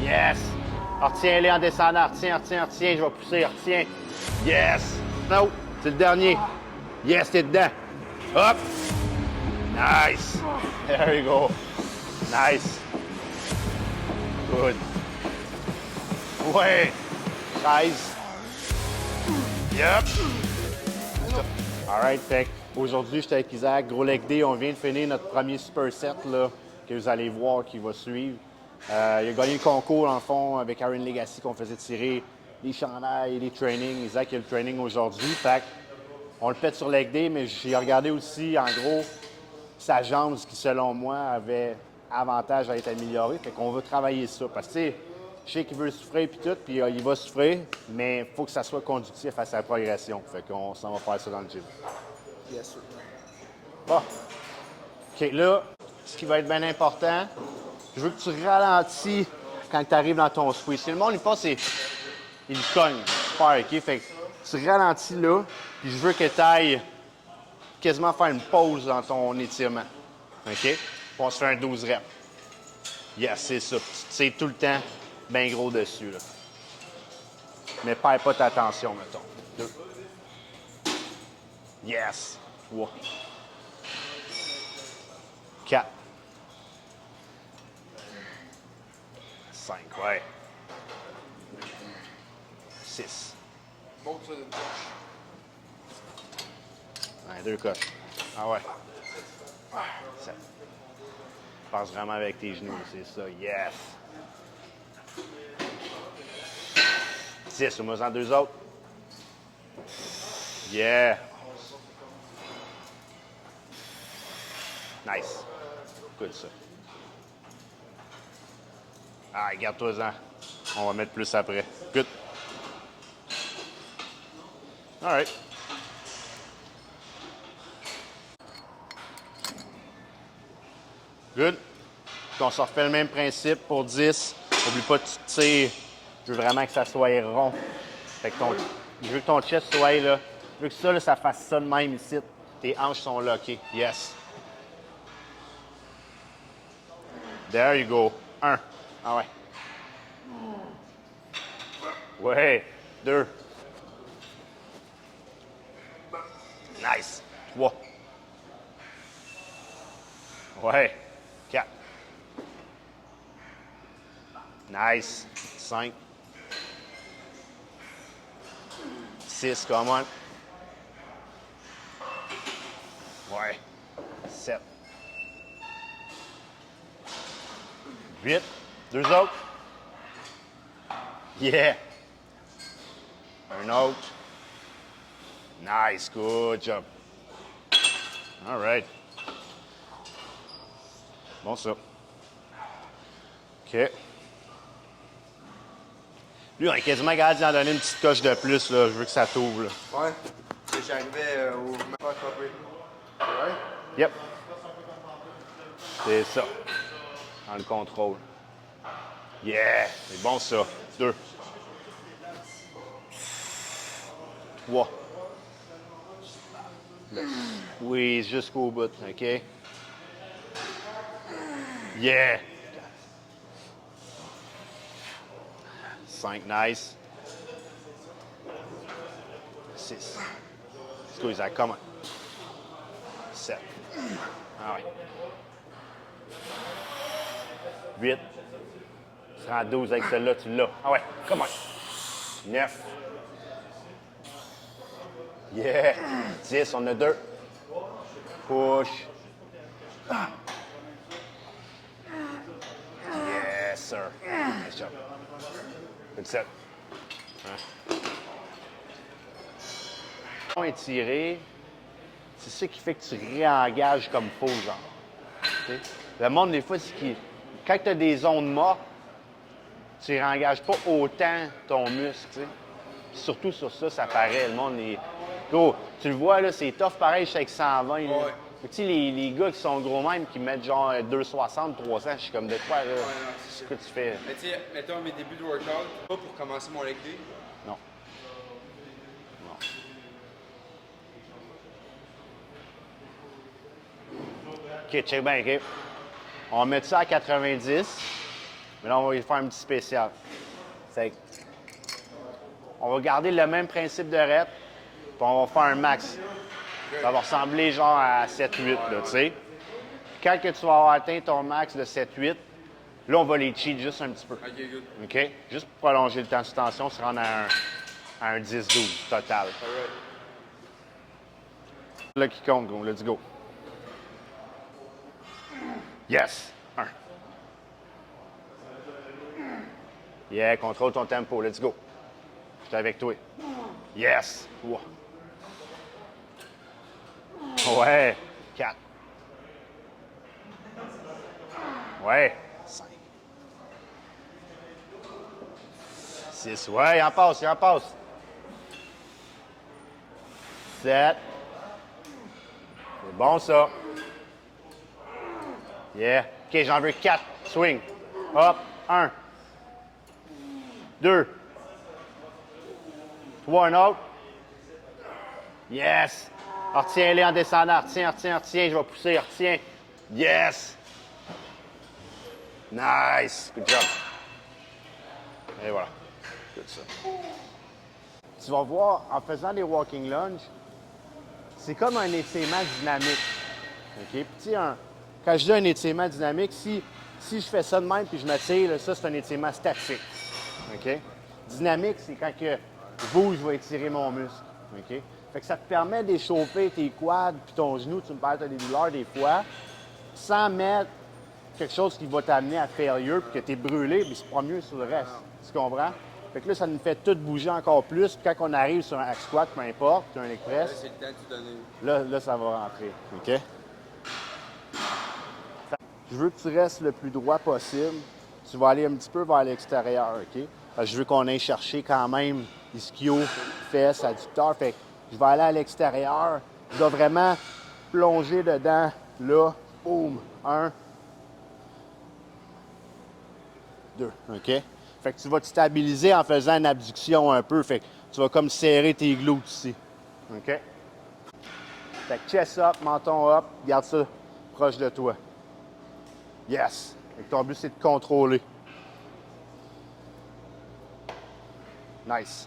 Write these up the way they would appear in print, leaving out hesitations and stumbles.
Yes! Retiens-les en descendant. Retiens, retiens, retiens. Je vais pousser. Retiens. Yes! Non, c'est le dernier. Yes, t'es dedans. Hop! Nice! There you go. Nice. Good. Ouais. 13. Yep. All right, fait aujourd'hui, j'étais avec Isaac, gros leg day. On vient de finir notre premier super set là, que vous allez voir qui va suivre. Il a gagné le concours, en fond, avec Aaron Legacy qu'on faisait tirer les chandails et les trainings. Isaac, il a le training aujourd'hui. Fait on le pète sur leg day, mais j'ai regardé aussi, en gros, sa jambe, ce qui, selon moi, avait avantage à être amélioré. Fait qu'on veut travailler ça. Parce que, tu sais, je sais qu'il veut souffrir puis tout, puis il va souffrir, mais il faut que ça soit conductif à sa progression. Fait qu'on s'en va faire ça dans le gym. Yes, sir. Bon. OK, là, ce qui va être bien important, je veux que tu ralentis quand tu arrives dans ton squeeze. Si le monde, il passe, il cogne. Super, OK? Fait que tu ralentis là, puis je veux que tu ailles quasiment faire une pause dans ton étirement. OK? Puis on se fait un 12 reps. Yes, c'est ça. Tu tires tout le temps bien gros dessus, là. Mais perds pas ta tension, mettons. 2. Yes. 3. 4. 5, ouais. 6. Monte ça d'une coche. Ouais, 2 coches. Ah ouais. 7. Passe vraiment avec tes genoux, c'est ça. Yes. 6, on en 2 autres. Yeah. Nice. Good, ça. Ah, garde-toi-en. On va mettre plus après. Good. All right. Good. Puis on se refait le même principe pour 10. N'oublie pas de tirer. Je veux vraiment que ça soit rond. Fait que je veux que ton chest soit là. Je veux que ça, là, ça fasse ça de même ici. Tes hanches sont là, OK. Yes. There you go. 1. Ah ouais. Ouais. 2. Nice. 3. Ouais. 4. Nice. 5. 6, come on. Ouais. 7. 8. 2 autres. Yeah. Un autre. Nice. Good job. All right. Bon, ça. OK. Lui, on est quasiment capable d'en donner une petite coche de plus, là. Je veux que ça t'ouvre, là. Ouais. J'arrivais au pas frappé. Ouais. Yep. C'est ça. Dans le contrôle. Yeah. C'est bon, ça. 2. 3. Oui, jusqu'au bout, OK? Yeah! 5, nice. 6. Squeeze that, come on. 7. Ah ouais. 8. Tu seras à 12 avec celle-là, tu l'as. Ah ouais, come on. 9. Yeah! 10, on a 2. Push. Yes, sir. Nice job. Good set. Étiré, c'est ça qui fait que tu réengages comme faux, genre. T'sais? Le monde, des fois, c'est que quand tu as des zones mortes, tu réengages pas autant ton muscle, tu sais. Surtout sur ça, ça paraît. Le monde, Gros, tu le vois, là, c'est tough pareil, je suis avec 120. Là. Ouais. Tu sais, les gars qui sont gros même, qui mettent genre 260, 300, je suis comme de quoi, là? Ouais, non, c'est Ce que tu fais. Mais tu sais, mettons mes débuts de workout, pas pour commencer mon leg day. Non. Non. OK, check bien, OK. On va mettre ça à 90. Mais là, on va y faire un petit spécial. C'est... On va garder le même principe de rep, puis on va faire un max. Ça va ressembler genre à 7-8, là, tu sais. Quand que tu vas avoir atteint ton max de 7-8, là, on va les cheat juste un petit peu. Ok, good. OK? Juste pour prolonger le temps sous tension, se rendre à un 10-12 total. Alright. Là qui compte, gros. Let's go. Yes! 1. Yeah, contrôle ton tempo. Let's go. Je suis avec toi. Yes! Wow. Ouais. 4. Ouais. 5. 6. Ouais, il en passe, il en passe. 7. C'est bon, ça. Yeah. OK, j'en veux 4. Swing. Hop. 1. 2. 3, un autre. Yes. Retiens-les en descendant. Retiens. Je vais pousser. Retiens. Yes. Nice. Good job. Et voilà. Good ça. Tu vas voir, en faisant des walking lunges, c'est comme un étirement dynamique. OK? Puis, quand je dis un étirement dynamique, si je fais ça de même puis je me tire, là, ça, c'est un étirement statique. OK? Dynamique, c'est quand que je bouge, je vais étirer mon muscle. OK? Fait que ça te permet d'échauffer tes quads puis ton genou, tu me parles de des douleurs des fois, sans mettre quelque chose qui va t'amener à failure puis que tu es brûlé, mais c'est pas mieux sur le reste. Tu comprends? Fait que là, ça nous fait tout bouger encore plus. Puis quand on arrive sur un hack squat, peu importe, tu as un leg Là, press, c'est le temps de tout donner. là, ça va rentrer. OK? Je veux que tu restes le plus droit possible. Tu vas aller un petit peu vers l'extérieur, OK? Parce que je veux qu'on aille chercher quand même ischio, fesses, adducteurs. Fait que je vais aller à l'extérieur. Je dois vraiment plonger dedans, là. Boum! 1, 2, OK? Fait que tu vas te stabiliser en faisant une abduction un peu. Fait que tu vas comme serrer tes glutes ici. OK? Fait que chest up, menton up, garde ça proche de toi. Yes! Fait que ton but, c'est de contrôler. Nice.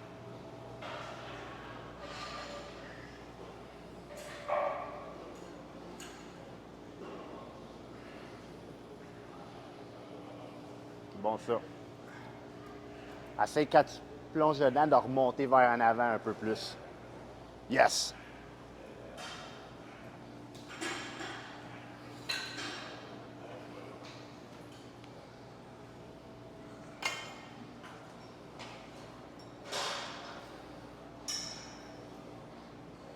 Bon ça. Essaye quand tu plonges dedans de remonter vers en avant un peu plus. Yes!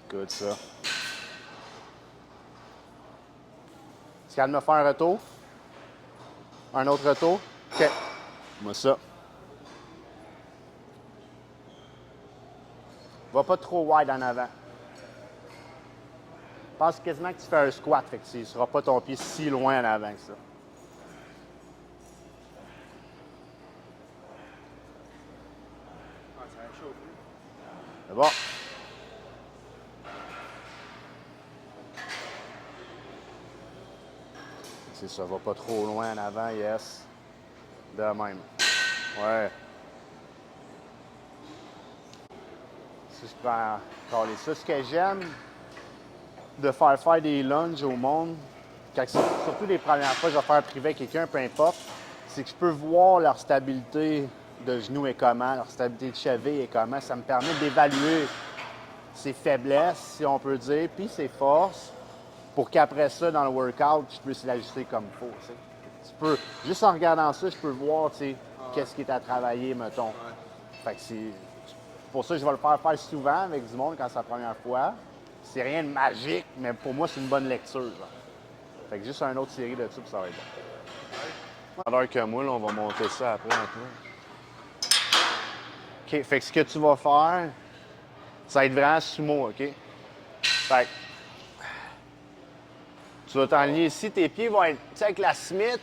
Good ça. Tu calmes me faire un retour? Un autre retour? OK. Moi ça. Va pas trop wide en avant. Pense quasiment que tu fais un squat, fait que ce ne sera pas ton pied si loin en avant que ça. Ah, ça réchauffe. C'est bon. C'est ça, va pas trop loin en avant, yes. De même. Ouais. Si je prends caler ça, ce que j'aime de faire des lunges au monde, quand c'est surtout les premières fois que je vais faire privé avec quelqu'un, peu importe, c'est que je peux voir leur stabilité de genou est comment, leur stabilité de cheville est comment. Ça me permet d'évaluer ses faiblesses, si on peut dire, puis ses forces, pour qu'après ça, dans le workout, je puisse l'ajuster comme il faut. Tu sais. Tu peux, juste en regardant ça, je peux voir tu sais, qu'est-ce qui est à travailler, mettons. Fait que c'est pour ça que je vais le faire souvent avec du monde quand c'est la première fois. C'est rien de magique, mais pour moi, c'est une bonne lecture. Genre. Fait que juste une autre série de ça, puis ça va être bon. Alors que moi, là, on va monter ça après un peu. OK, fait que ce que tu vas faire, ça va être vraiment sumo, OK? Fait que tu vas t'enligner ici, tes pieds vont être, tu sais, avec la Smith,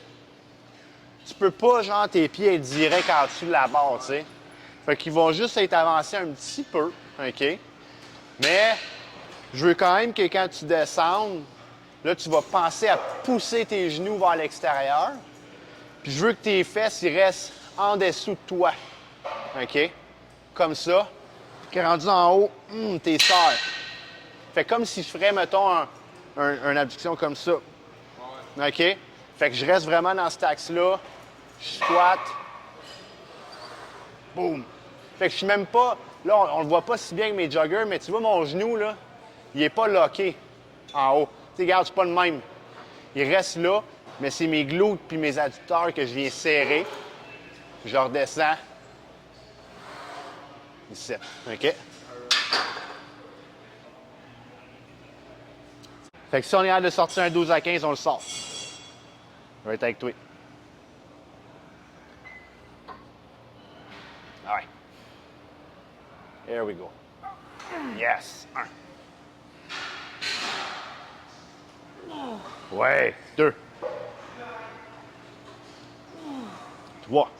tu peux pas, genre, tes pieds être direct en dessous de la barre, tu sais. Fait qu'ils vont juste être avancés un petit peu, OK? Mais je veux quand même que quand tu descendes, là, tu vas penser à pousser tes genoux vers l'extérieur. Puis je veux que tes fesses, ils restent en dessous de toi. OK? Comme ça. Puis rendu en haut, t'es serres. Fait comme si je ferais, mettons, une abduction comme ça. OK? Fait que je reste vraiment dans cet axe-là. Je squatte. Boum. Fait que je suis même pas... Là, on le voit pas si bien que mes joggers, mais tu vois, mon genou, là, il est pas locké en haut. Tu sais, regarde, c'est pas le même. Il reste là, mais c'est mes glutes puis mes adducteurs que je viens serrer. Je redescends. Ici. OK? Fait que si on est hâte de sortir un 12 à 15, on le sort. Je vais être avec toi. All right. Here we go. Yes. 1. Ouais. 2. 3.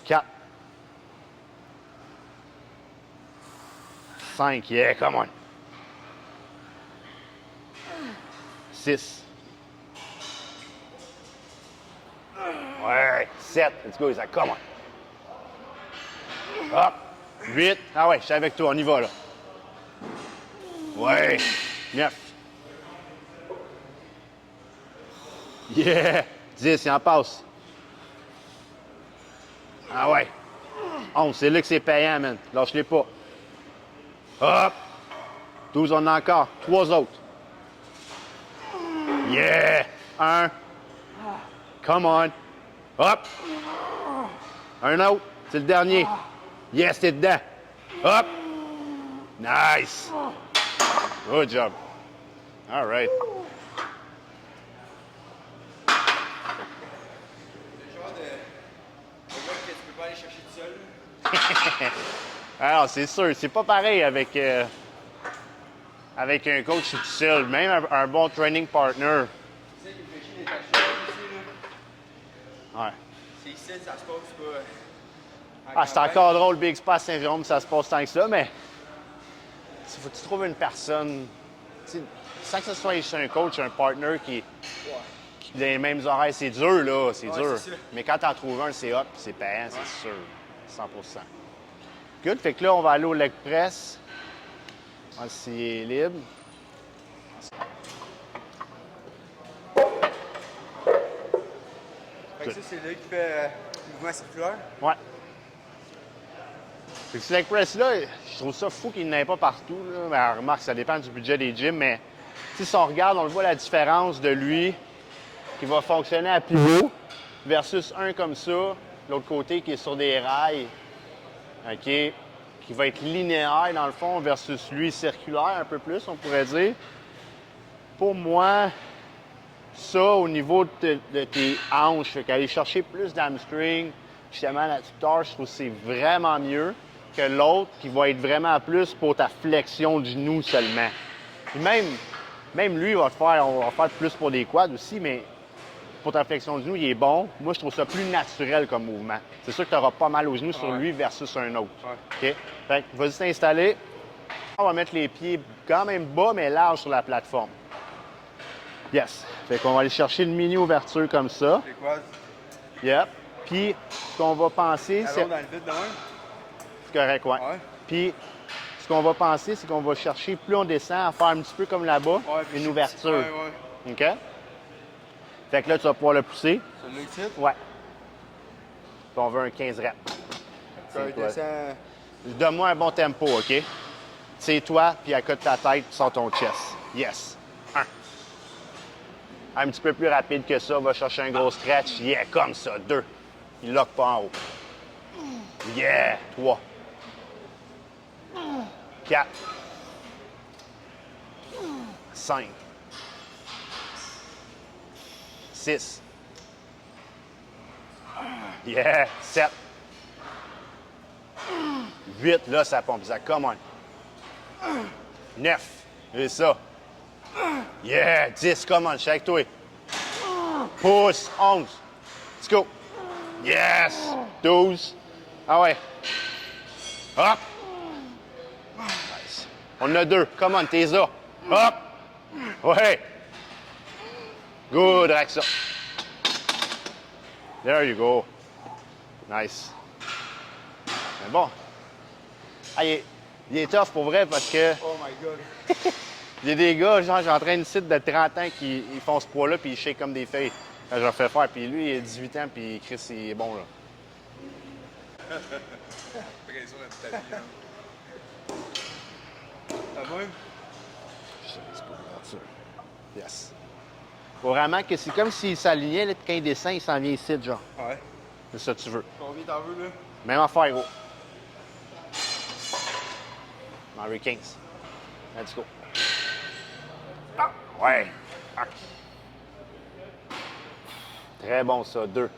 4. 5. Yeah, come on. 6. Ouais. 7. Let's go, Isaac. Come on. Hop. 8. Ah ouais, je suis avec toi. On y va, là. Ouais. 9. Yeah. 10. Il en passe. Ah ouais. 11. C'est là que c'est payant, man. Lâche-les pas. Hop. 12, on en a encore. 3 autres. Yeah. 1. Come on. Hop. Un autre. C'est le dernier. Yes, t'es dedans. Hop. Nice. Good job. All right. Le genre de gars que tu peux pas aller chercher tout seul. Alors, c'est sûr. C'est pas pareil avec un coach tout seul. Même un bon training partner. Tu sais que le chien est acheté ici, là. Ouais. C'est ici, ça se passe pas. Ah, c'est encore drôle, Big Spa à Saint-Jérôme, ça se passe tant que ça, mais il faut que tu trouves une personne, sans que ce soit chez un coach, un partner qui a les mêmes horaires. C'est dur, là, c'est dur. C'est ça. Mais quand tu en trouves un, c'est hot, puis c'est payant, c'est sûr, 100%. Good, fait que là, on va aller au leg press. On va s'il est libre. Fait que ça, c'est là qui fait le mouvement circulaire. Ouais. Fait que ce leg press-là, je trouve ça fou qu'il n'en ait pas partout. Là. Ben, remarque, ça dépend du budget des gyms, mais si on regarde, on le voit la différence de lui qui va fonctionner à pivot versus un comme ça, l'autre côté qui est sur des rails, OK, qui va être linéaire dans le fond versus lui circulaire un peu plus, on pourrait dire. Pour moi, ça, au niveau de tes hanches, fait qu'aller chercher plus d'hamstring, justement, l'adducteur, je trouve que c'est vraiment mieux que l'autre qui va être vraiment plus pour ta flexion du genou seulement. Puis même lui, on va faire plus pour des quads aussi, mais pour ta flexion du genou, il est bon. Moi, je trouve ça plus naturel comme mouvement. C'est sûr que tu auras pas mal aux genoux sur lui versus un autre. Ouais. OK? Fait que vas-y t'installer. On va mettre les pieds quand même bas, mais larges sur la plateforme. Yes. Fait qu'on va aller chercher une mini-ouverture comme ça. C'est quoi? Yep. Puis, ce qu'on va penser, c'est... Allons dans le vide de même. C'est correct, ouais. Ouais. Puis, ce qu'on va penser, c'est qu'on va chercher, plus on descend, à faire un petit peu comme là-bas, Ouais, puis une c'est- ouverture. Ouais, ouais. OK? Fait que là, tu vas pouvoir le pousser. Celui-là ici. Ouais. Puis on veut un 15 reps. Ça C'est toi. descend. Donne-moi un bon tempo, OK? C'est toi, puis à côté de ta tête, tu sors ton chest. Yes. 1. Un petit peu plus rapide que ça, va chercher un gros stretch. Yeah, comme ça. 2. Il lock pas en haut. Yeah. 3. 4. 5. 6. Yeah. 7. 8. Là, ça pompe. Ça, come on. 9. C'est ça. Yeah. 10. Come on. Je suis avec toi. Pousse. 11. Let's go. Yes. 12. Ah ouais. Hop. Nice. On en a 2. Come on, t'es là. Hop. Ouais. Good, avec ça. There you go. Nice. Mais bon. Ah, il est tough pour vrai parce que Oh my god. il y a des gars, genre, j'entraîne ici de 30 ans qui ils font ce poids-là puis ils shake comme des feuilles. Quand je leur fais faire, puis lui, il a 18 ans puis Chris, il est bon, là. Pression à ta vie, hein. Ah bon? C'est pas grave, ça. Yes. Faut vraiment que c'est comme s'il s'alignait, là, puis quand il descend, il s'en vient ici, genre. Ouais. C'est ça que tu veux. Combien t'en veux, là? Même affaire, gros. Henry 15. Let's go. Ah, ouais. Ah. Très bon, ça. 2.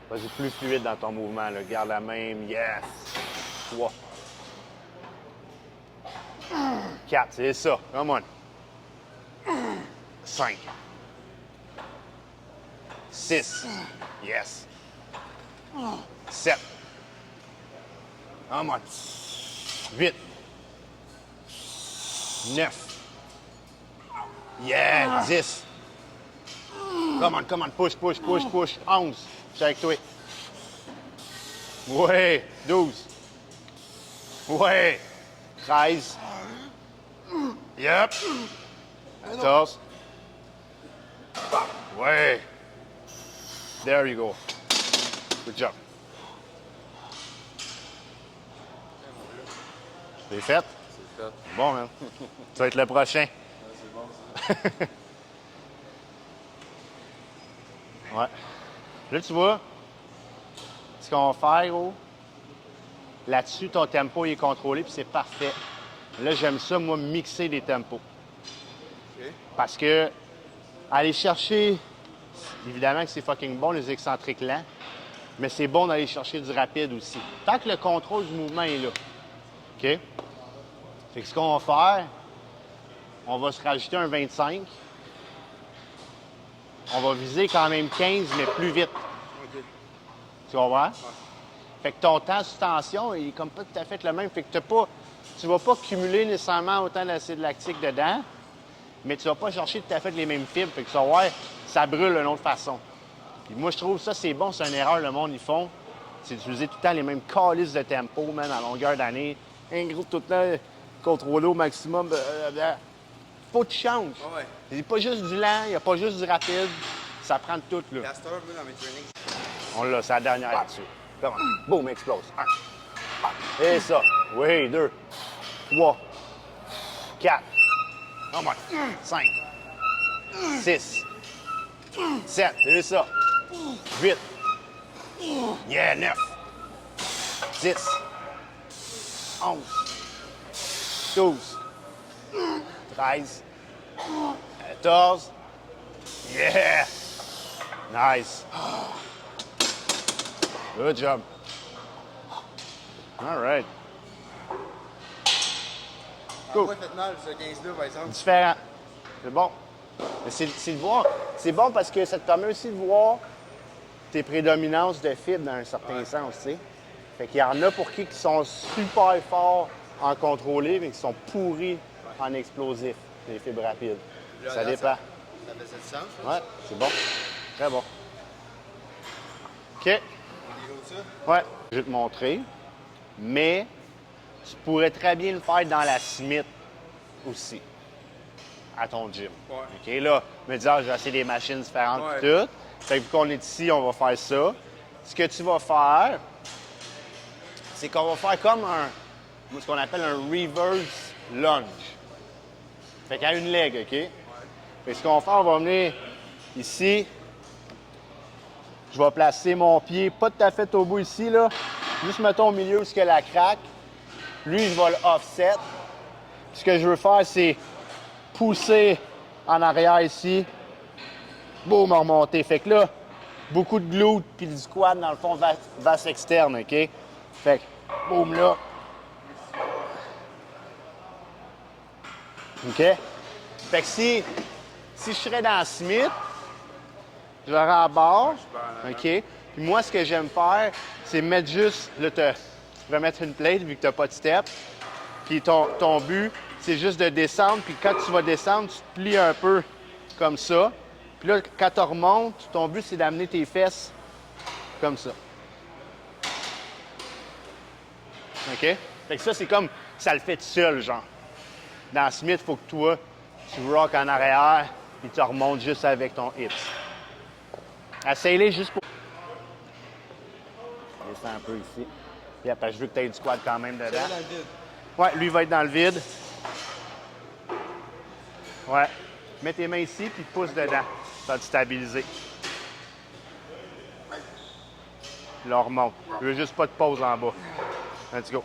Vas-y, plus fluide dans ton mouvement, là. Garde la même. Yes. 3. 4, c'est ça. Come on. 5. 6. Yes. 7. Come on. 8. 9. Yeah, 10. Come on, push. 11. Je suis avec toi. Ouais, 12. Ouais, 13. Yep. 14. Ouais. There you go. Good job. C'est fait? C'est fait. Bon, man. Ça va être le prochain. C'est bon, ça. Ouais. Là, tu vois, ce qu'on va faire, gros, là-dessus, ton tempo il est contrôlé, puis c'est parfait. Là, j'aime ça, moi, mixer des tempos. OK. Parce que aller chercher, évidemment que c'est fucking bon, les excentriques lents, mais c'est bon d'aller chercher du rapide aussi. Tant que le contrôle du mouvement est là. OK? Fait que ce qu'on va faire, on va se rajouter un 25. On va viser quand même 15, mais plus vite. OK. Tu comprends? Fait que ton temps sous tension, il est comme pas tout à fait le même. Fait que tu vas pas cumuler nécessairement autant d'acide lactique dedans, mais tu vas pas chercher tout à fait les mêmes fibres. Fait que tu vas voir, ça brûle d'une autre façon. Puis moi, je trouve ça, c'est bon, c'est une erreur, le monde, ils font. C'est d'utiliser tout le temps les mêmes calices de tempo, man, à longueur d'année. Un gros tout le temps, contrôlé au maximum. Faut que tu changes. Ah ouais. C'est pas juste du lent, il n'y a pas juste du rapide. Ça prend de tout, là. La star, moi, dans mes trainings. On l'a, c'est la dernière là-dessus. Comment? Boum, explose. 1. Et ça. Oui, 2. 3. 4. Oh my. 5. 6. 7. C'est ça. 8. Yeah, 9. 10. 11. 12. 13. 14. Yeah! Nice. Good job. All right. Cool. Moi, fait mal, ce 15-là, par exemple. Différent. C'est bon. Mais c'est de voir. C'est bon parce que ça te permet aussi de voir tes prédominances de fibres dans un certain sens, tu sais. Fait qu'il y en a pour qui sont super forts en contrôlé, mais qui sont pourris en explosif, les fibres rapides. Là, Ça là, dépend. Ça fait du sens, je pense. Ouais, c'est bon. Très bon. OK. On déroule ça. Ouais. Je vais te montrer. Mais tu pourrais très bien le faire dans la Smith aussi, à ton gym. Ouais. OK, là, me dire, ah, je vais essayer des machines différentes et Ouais. tout. Fait que vu qu'on est ici, on va faire ça. Ce que tu vas faire, c'est qu'on va faire comme ce qu'on appelle un reverse lunge. Fait qu'à une leg, OK? Fait que ce qu'on va faire, on va venir ici. Je vais placer mon pied pas tout à fait au bout ici, là. Juste, mettons, au milieu où il y a la craque. Lui, je vais le offset. Puis ce que je veux faire, c'est pousser en arrière ici. Boum, remonter. Fait que là, beaucoup de glutes puis du quad, dans le fond, vaste externe, OK? Fait que, boum, là. OK? Fait que si je serais dans Smith, je l'aurais à bord, OK? Puis moi, ce que j'aime faire, c'est mettre juste, là, tu pourrais mettre une plate vu que tu n'as pas de step. Puis ton but, c'est juste de descendre. Puis quand tu vas descendre, tu te plies un peu comme ça. Puis là, quand tu remontes, ton but, c'est d'amener tes fesses comme ça. OK? Fait que ça, c'est comme, ça le fait tout seul, genre. Dans Smith, il faut que toi, tu rock en arrière, puis tu remontes juste avec ton hips. Essaye-les juste pour... Descends un peu ici. Puis après, je veux que tu aies du squat quand même dedans. Dans le vide. Ouais, lui va être dans le vide. Ouais. Mets tes mains ici, puis pousse dedans. Ça va te stabiliser. Là, on remonte. Je veux juste pas de pause en bas. Let's go.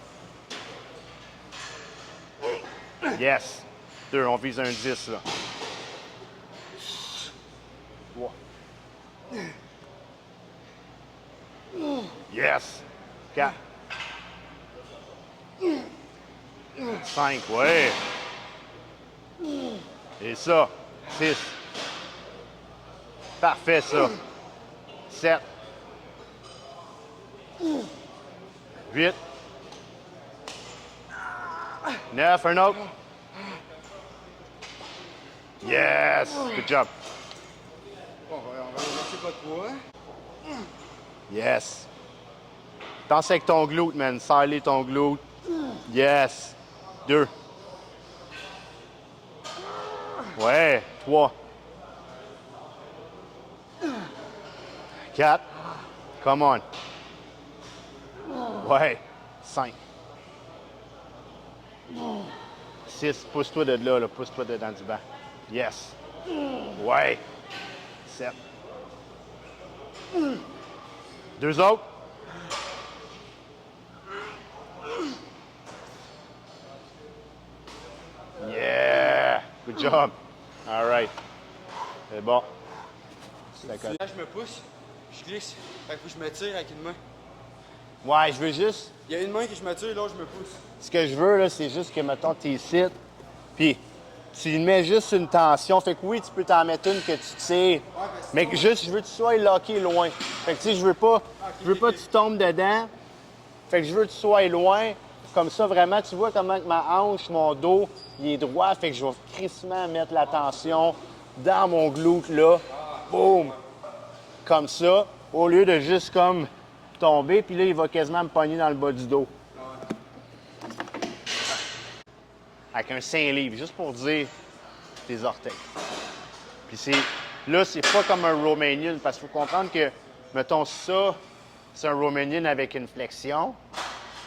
Yes. 2, on vise un 10, là. 3. Yes. 4. 5, ouais. Et ça. 6. Parfait, ça. 7. 8. 9, un autre. Yes! Good job. Bon, on va lancer pas de poids. Yes. Danse avec ton glute, man. Serre-les ton glute. Yes. 2. Ouais. 3. 4. Come on. Ouais. 5. 6. Pousse-toi de là. Pousse-toi dedans du banc. Yes. Ouais. 7. 2 autres. Yeah. Good job. All right. C'est bon. Là, je me pousse, je glisse. Fait que faut que je me tire avec une main. Ouais, je veux juste... Il y a une main que je me tire, l'autre, je me pousse. Ce que je veux, là, c'est juste que, mettons, tu ici, puis tu mets juste une tension. Fait que oui, tu peux t'en mettre une que tu tires, mais que juste, je veux que tu sois locké loin. Fait que, tu sais, je veux pas que tu tombes dedans. Fait que je veux que tu sois loin. Comme ça, vraiment, tu vois comment que ma hanche, mon dos, il est droit. Fait que je vais crissement mettre la tension dans mon glute, là. Boum! Comme ça, au lieu de juste comme tomber, puis là, il va quasiment me pogner dans le bas du dos. Avec un 5 livres, juste pour dire tes orteils. Puis là, c'est pas comme un Romanian, parce qu'il faut comprendre que, mettons ça, c'est un Romanian avec une flexion.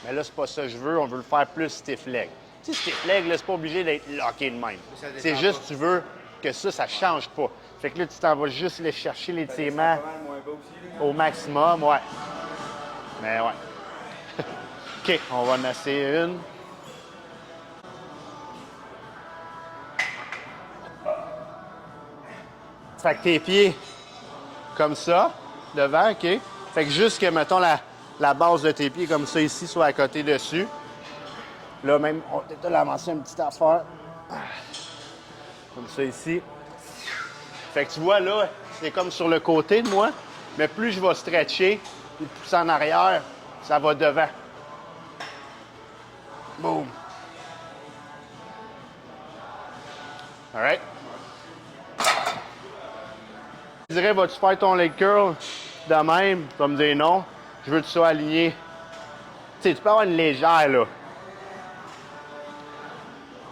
Mais là, c'est pas ça que je veux, on veut le faire plus stiff leg. Tu sais, stiff leg, là, c'est pas obligé d'être locké de même. C'est juste, tu veux que ça change pas. Fait que là, tu t'en vas juste aller chercher l'étirement au maximum, ouais. Mais ouais. OK, on va en essayer une. Fait que tes pieds comme ça, devant, OK? Fait que juste que, mettons, la base de tes pieds comme ça ici soit à côté dessus. Là, même, on va peut-être l'avancer une petite affaire. Comme ça ici. Fait que tu vois, là, c'est comme sur le côté de moi, mais plus je vais stretcher et pousser en arrière, ça va devant. Boom. All right? Je dirais, vas-tu faire ton leg curl de même? Tu vas me dire non. Je veux que tu sois aligné. Tu sais, tu peux avoir une légère, là.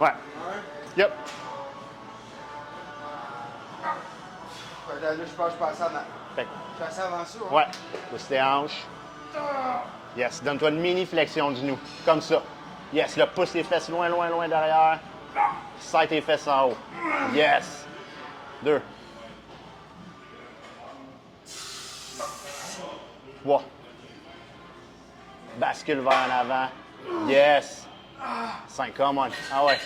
Ouais. Yep. Là, je pense que je passe avant. Fait que, Je passe avant ça, hein? ouais. Pousse tes hanches. Yes. Donne-toi une mini flexion du genou. Comme ça. Yes. Là, pousse les fesses loin, loin, loin derrière. Serre tes fesses en haut. Yes. 2. 3. Bascule vers en avant. Yes. 5. Come on. Ah ouais.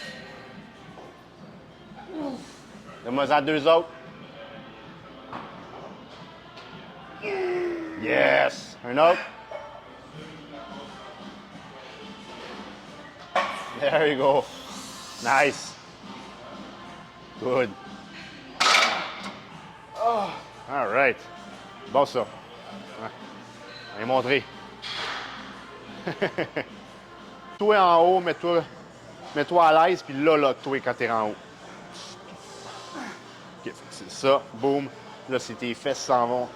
Donne-moi-en 2 autres. Yes. Un autre. There you go. Nice. Good. Oh. All right. Bon, ça. Allez, montrer. Toi en haut, mets-toi à l'aise, puis là, toi quand t'es en haut. OK, c'est ça. Boum. Là, c'est tes fesses s'en vont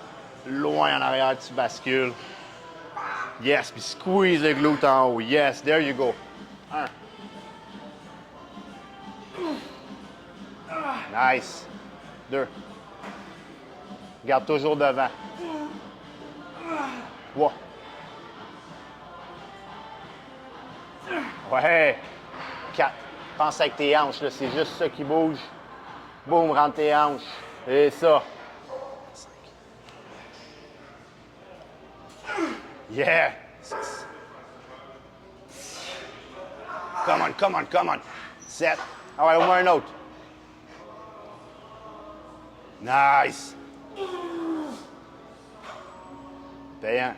loin en arrière, tu bascules. Yes, puis squeeze le glute en haut. Yes, there you go. 1. Nice. 2. Garde toujours devant. 3. Ouais. 4. Pense avec tes hanches, là. C'est juste ça qui bouge. Boum, rentre tes hanches. Et ça. 5. Yeah. 6. Come on, come on, come on. 7. Ah ouais, au moins un autre. Nice. Payant.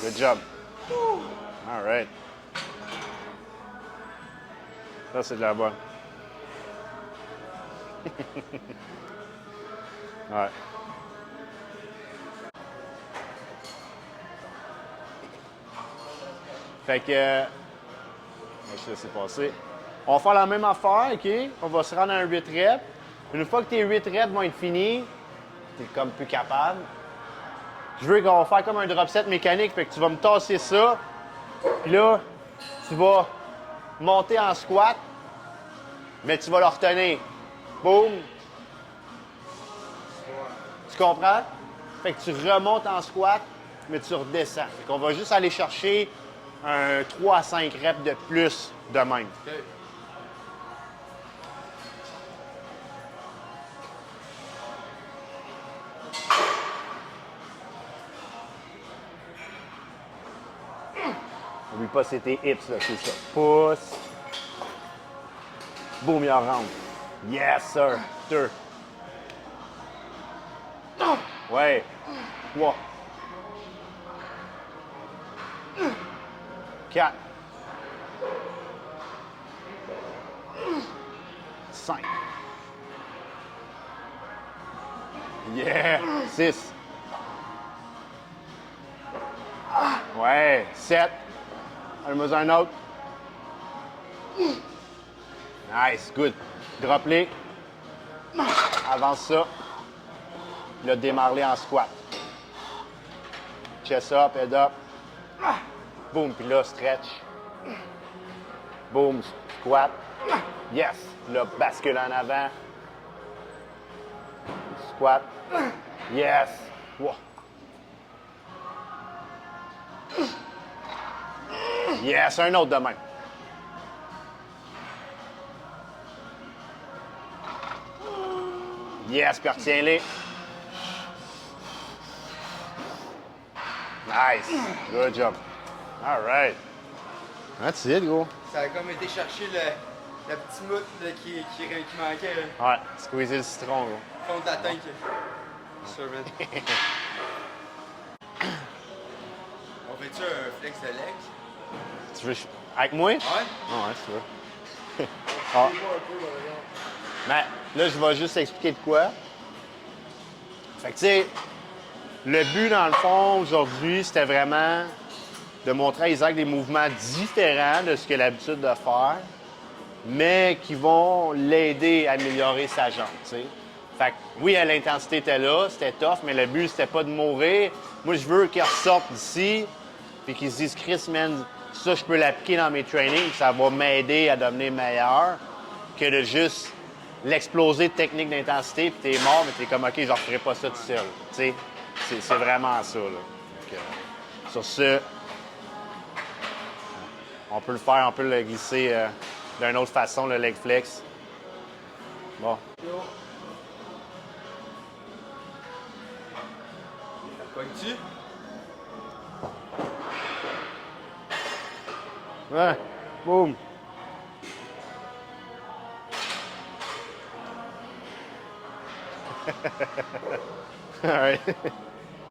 Good job. All right. Ça, c'est de la bonne. Ouais. Fait que... je laisse passer. On va faire la même affaire, OK? On va se rendre à un 8 reps. Une fois que tes 8 reps vont être finis, t'es comme plus capable. Je veux qu'on va faire comme un drop set mécanique. Fait que tu vas me tasser ça. Puis là, tu vas monter en squat, mais tu vas le retenir. Boum! Tu comprends? Fait que tu remontes en squat, mais tu redescends. Fait qu'on va juste aller chercher un 3 à 5 reps de plus de même. Okay. N'oublie pas, c'est tes hips, là, c'est ça. Pousse. Boum, il en rentre. Yes, sir. 2. Ouais. 3. 4. 5. Yeah. 6. Ouais. 7. Allez-moi un autre. Nice, good. Drop-les. Avance ça. Là, démarre-les en squat. Chest up, head up. Boom, puis là, stretch. Boom, squat. Yes. Là, bascule en avant. Squat. Yes. Wow. Yes, un autre de même. Yes, puis retiens-les. Nice. Good job. All right. That's it, gros. Ça a comme été chercher le petit mout là, qui manquait. Là. Ouais, squeezer le citron, gros. Fond de la tank. Sûr, man. On fait-tu un flex de legs? Tu veux... Avec moi? Ouais. Ah ouais, tu veux. Ah. Mais là, je vais juste expliquer de quoi. Fait que, tu sais, le but, dans le fond, aujourd'hui, c'était vraiment de montrer à Isaac des mouvements différents de ce qu'il a l'habitude de faire, mais qui vont l'aider à améliorer sa jambe, tu sais. Fait que, oui, l'intensité était là, c'était tough, mais le but, c'était pas de mourir. Moi, je veux qu'il ressorte d'ici, puis qu'il se dise, Chris, man, ça, je peux l'appliquer dans mes trainings, ça va m'aider à devenir meilleur, que de juste l'exploser de technique d'intensité, puis t'es mort, mais t'es comme, OK, je ne referai pas ça tout seul. Tu sais, c'est vraiment ça, là. Donc, sur ce, on peut le faire, on peut le glisser d'une autre façon, le leg flex. Bon. Cognes-tu? Ouais. Boum. All right.